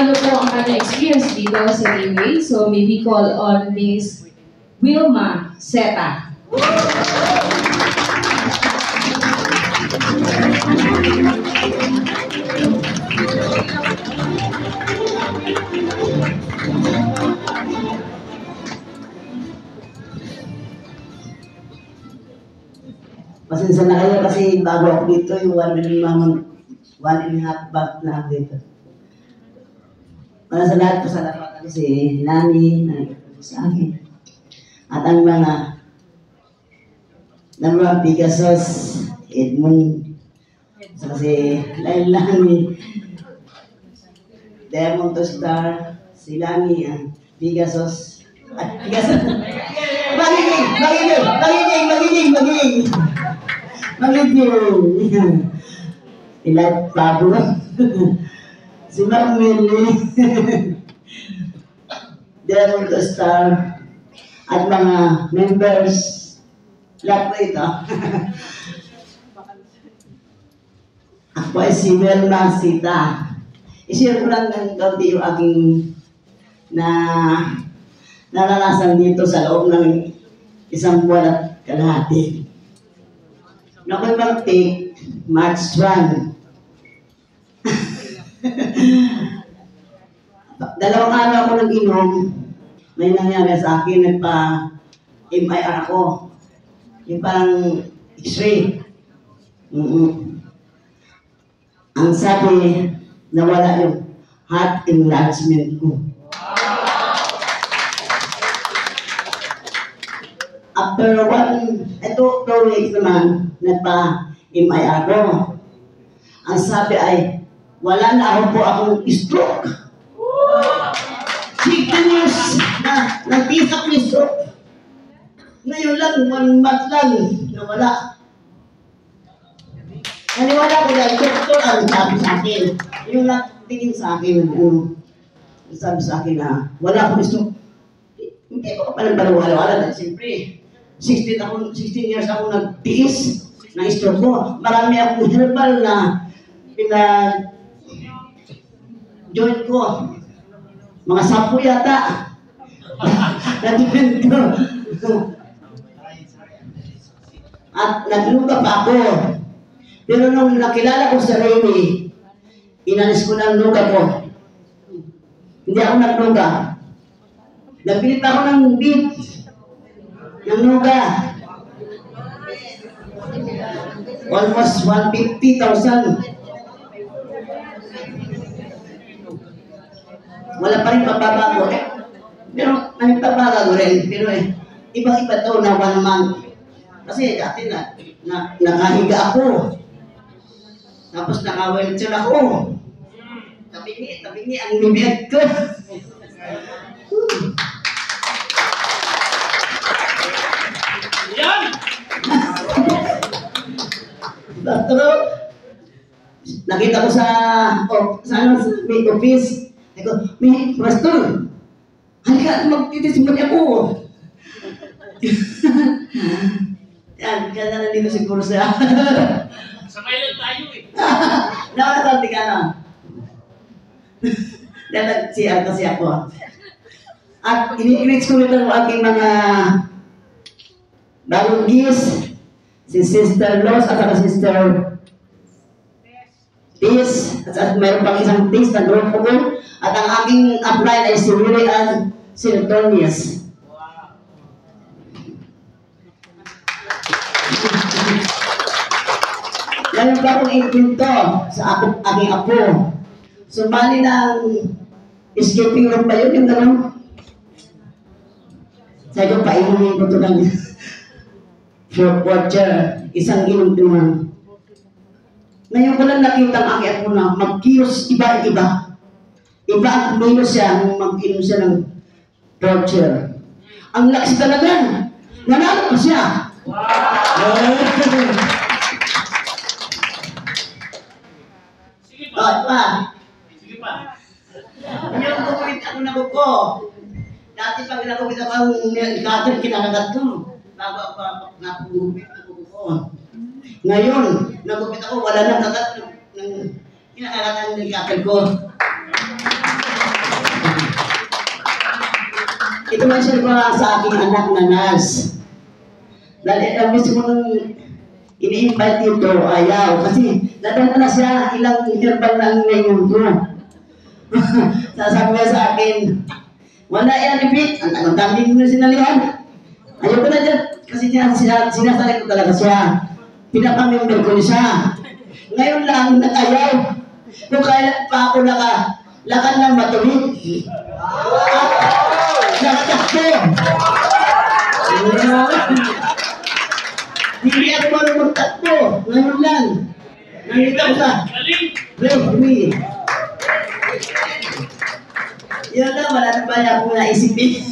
ano po ang kanyang experience dito sa Gateway. So may we call on Miss Wilma Zeta. Pasensya na kayo kasi bago ako dito, yung 1.5 baht na ako dito. Para sa lahat, pasalamat ako si Lani na nagtutulong sa akin. At ang mga Picasos, Edmund, si Lailani, Diamond Star, si Lani, Picasos, Magiging. Ilan Pablo. Si Marmeli. Diamond Star. At mga members. Lahat po ito. Ako ay si Wilma Zeta. I-share ko lang ng kaunti yung aking naranasan dito sa loob ng isang buwan at kalahati. Noong ako'y mag-take, March 1. Dalawang araw ako nag-inom, may nangyari sa akin, nagpa-MIR ako. Yung parang X-ray. Ang sabi, nawala yung heart enlargement ko. After 2 weeks naman, nagpa-MIR ko. Ang sabi ay, wala na po akong stroke. 16 years na nag-isap ni stroke. Ngayon lang, 1 month lang, nawala. Naniwala ko dahil doktor ang sabi sa akin. Yung nagtingin sa akin, sabi sa akin na wala akong stroke. Hindi ko pa nagpaniwala dahil siyempre, 16 years ako nagtiis na stroke ko. Marami akong herbal na joint ko. Mga 10 yata. Na-depend ko. At nagluga pa ako. Pero nung nakilala ko sa Remy, inalis ko ng luga ko. Hindi ako nagluga. Napilit ako ng beat. Ng luga. Almost 150,000. Wala pa rin papabago eh. Pero may papabago rin. Pero iba-iba to na 1 month. Kasi dati nakahiga ako. Tapos naka-wheelchair ako. Tabingi ang bibig ko. Yan! Doctor, nakita ko sa may office. Ako, may pastor. Halika, magtitismod ako. Yan, kaya na dito siguro siya. Sabay lang tayo eh. Nakakasanti ka na. Nag-CR kasi ako. At ini-greet ko nito ang aking mga bagong gis, si Sister Los at saka Sister Tis, at mayroon pang isang Tis na grupo ko, at ang aking upline ay si Willie and Sintonius. Ngayon ba akong ikwento sa aking apo? Sumali ng escaping room ba yun? Yung gano'n? Sabi ko, painumin ko ito ng short watcher, isang inom-inom. Ngayon ko lang nakita ang aking apo na mag-kilos iba-iba. Iba ang kumilos siya nung mag-inom siya ng torture. Ang lakas talaga. Nanalo pa siya. Wow! Sige pa. Sige pa. Yung kukulit ako na buko. Dati pag nakulit ako ang cutter, kinakagat ko. Bago ako napugupit na buko. Ngayon, nagupit ako, wala nang kagat ng kinakagat ang cutter ko. ito man siya mga sa aking anak na nurse. Dahil ang mismo nung ini-invite dito, ayaw. Kasi nadala na siya, ilang herbal lang ngayon ko. Sasabi niya sa akin, wala yan, Ipit. Ang dami mo na sinalihan. Ayoko na dyan. Kasi sinasabi ko talaga siya. Pinapamember ko siya. Ngayon lang, nag-ayaw. Kung kailan pa ako lakad ng matuloy. Nakatakbo. Hindi ako marunong magtakbo. Ngayon lang. Nangita ko sa referee. Yan lang, wala na ba akong naisipin.